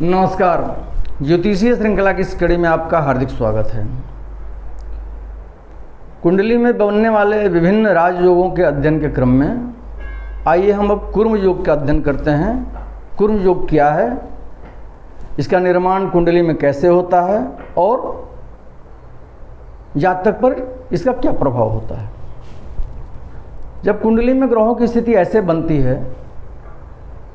नमस्कार। ज्योतिषीय श्रृंखला की इस कड़ी में आपका हार्दिक स्वागत है। कुंडली में बनने वाले विभिन्न राजयोगों के अध्ययन के क्रम में आइए हम अब कुर्म योग का अध्ययन करते हैं। कुर्म योग क्या है, इसका निर्माण कुंडली में कैसे होता है और जातक पर इसका क्या प्रभाव होता है। जब कुंडली में ग्रहों की स्थिति ऐसे बनती है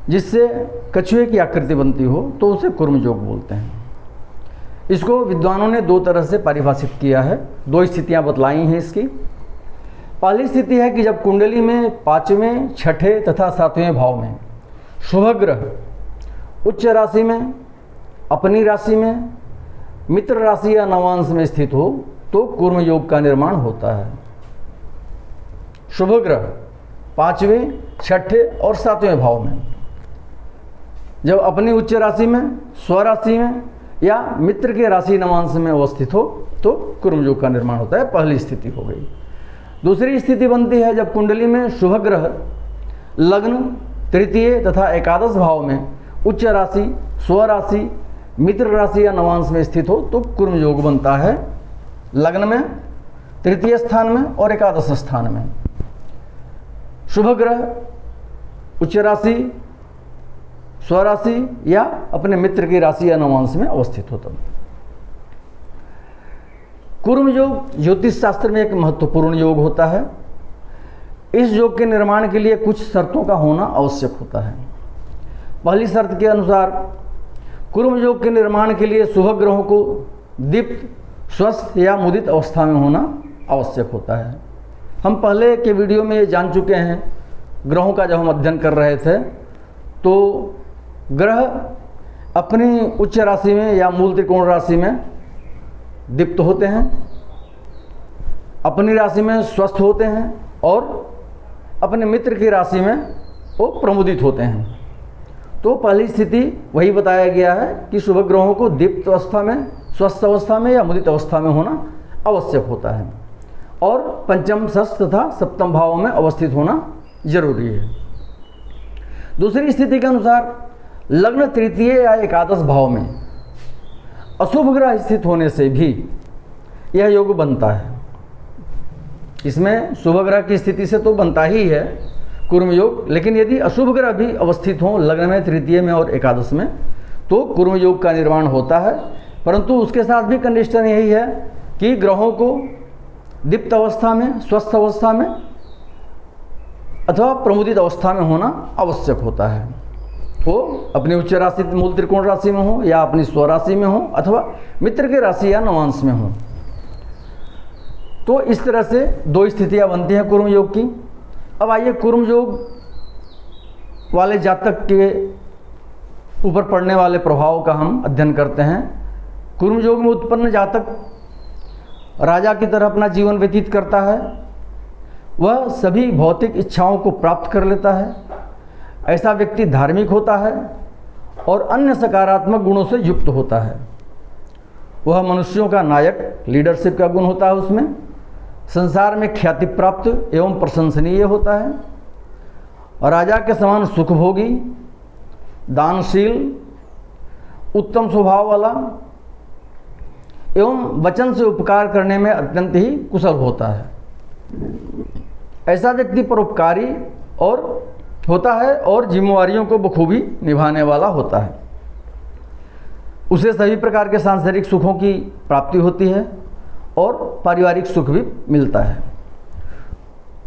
जिससे कछुए की आकृति बनती हो तो उसे कुर्म योग बोलते हैं। इसको विद्वानों ने दो तरह से परिभाषित किया है, दो स्थितियां बतलाई हैं इसकी। पहली स्थिति है कि जब कुंडली में 5वें, 6ठे तथा 7वें भाव में शुभ ग्रह उच्च राशि में, अपनी राशि में, मित्र राशि या नवांश में स्थित हो तो कुर्म योग का निर्माण होता है। शुभ ग्रह 5वें, 6ठे और 7वें भाव में जब अपनी उच्च राशि में, स्वराशि में या मित्र के राशि नवांश में अवस्थित हो तो कुर्म योग का निर्माण होता है। पहली स्थिति हो गई। दूसरी स्थिति बनती है जब कुंडली में शुभ ग्रह लग्न, तृतीय तथा एकादश भाव में उच्च राशि, स्वराशि, मित्र राशि या नवांश में स्थित हो तो कुर्म योग बनता है। लग्न में, तृतीय स्थान में और एकादश स्थान में शुभ ग्रह उच्च राशि, स्वराशि या अपने मित्र की राशि या नवांश में अवस्थित होता है। कुर्म योग ज्योतिष शास्त्र में एक महत्वपूर्ण योग होता है। इस योग के निर्माण के लिए कुछ शर्तों का होना आवश्यक होता है। पहली शर्त के अनुसार कुर्म योग के निर्माण के लिए शुभ ग्रहों को दीप्त, स्वस्थ या मुदित अवस्था में होना आवश्यक होता है। हम पहले के वीडियो में ये जान चुके हैं, ग्रहों का जब हम अध्ययन कर रहे थे तो ग्रह अपनी उच्च राशि में या मूल त्रिकोण राशि में दीप्त होते हैं, अपनी राशि में स्वस्थ होते हैं और अपने मित्र की राशि में वो प्रमुदित होते हैं। तो पहली स्थिति वही बताया गया है कि शुभ ग्रहों को दीप्त अवस्था में, स्वस्थ अवस्था में या मुदित अवस्था में होना आवश्यक होता है और पंचम, षष्ठ तथा सप्तम भावों में अवस्थित होना जरूरी है। दूसरी स्थिति के अनुसार लग्न, तृतीय या एकादश भाव में अशुभ ग्रह स्थित होने से भी यह योग बनता है। इसमें शुभ ग्रह की स्थिति से तो बनता ही है कुर्म योग, लेकिन यदि अशुभ ग्रह भी अवस्थित हों लग्न में, तृतीय में और एकादश में तो कुर्म योग का निर्माण होता है। परंतु उसके साथ भी कंडीशन यही है कि ग्रहों को दीप्त अवस्था में, स्वस्थ अवस्था में अथवा प्रमुदित अवस्था में होना आवश्यक होता है। वो अपनी उच्च राशि, मूल त्रिकोण राशि में हो या अपनी स्वराशि में हो अथवा मित्र के राशि या नवांश में हो। तो इस तरह से दो स्थितियां बनती हैं कुर्म योग की। अब आइए कुर्म योग वाले जातक के ऊपर पड़ने वाले प्रभाव का हम अध्ययन करते हैं। कुर्म योग में उत्पन्न जातक राजा की तरह अपना जीवन व्यतीत करता है। वह सभी भौतिक इच्छाओं को प्राप्त कर लेता है। ऐसा व्यक्ति धार्मिक होता है और अन्य सकारात्मक गुणों से युक्त होता है। वह मनुष्यों का नायक, लीडरशिप का गुण होता है उसमें। संसार में ख्याति प्राप्त एवं प्रशंसनीय होता है। और राजा के समान सुखभोगी, दानशील, उत्तम स्वभाव वाला एवं वचन से उपकार करने में अत्यंत ही कुशल होता है। ऐसा व्यक्ति परोपकारी और होता है और जिम्मेवारियों को बखूबी निभाने वाला होता है। उसे सभी प्रकार के सांसारिक सुखों की प्राप्ति होती है और पारिवारिक सुख भी मिलता है।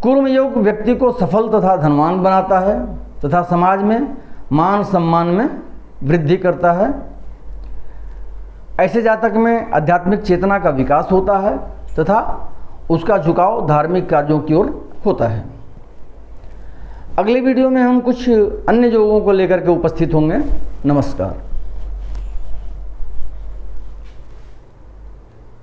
कुर्म योग व्यक्ति को सफल तथा धनवान बनाता है तथा समाज में मान सम्मान में वृद्धि करता है। ऐसे जातक में आध्यात्मिक चेतना का विकास होता है तथा उसका झुकाव धार्मिक कार्यों की ओर होता है। अगले वीडियो में हम कुछ अन्य योगों को लेकर के उपस्थित होंगे। नमस्कार।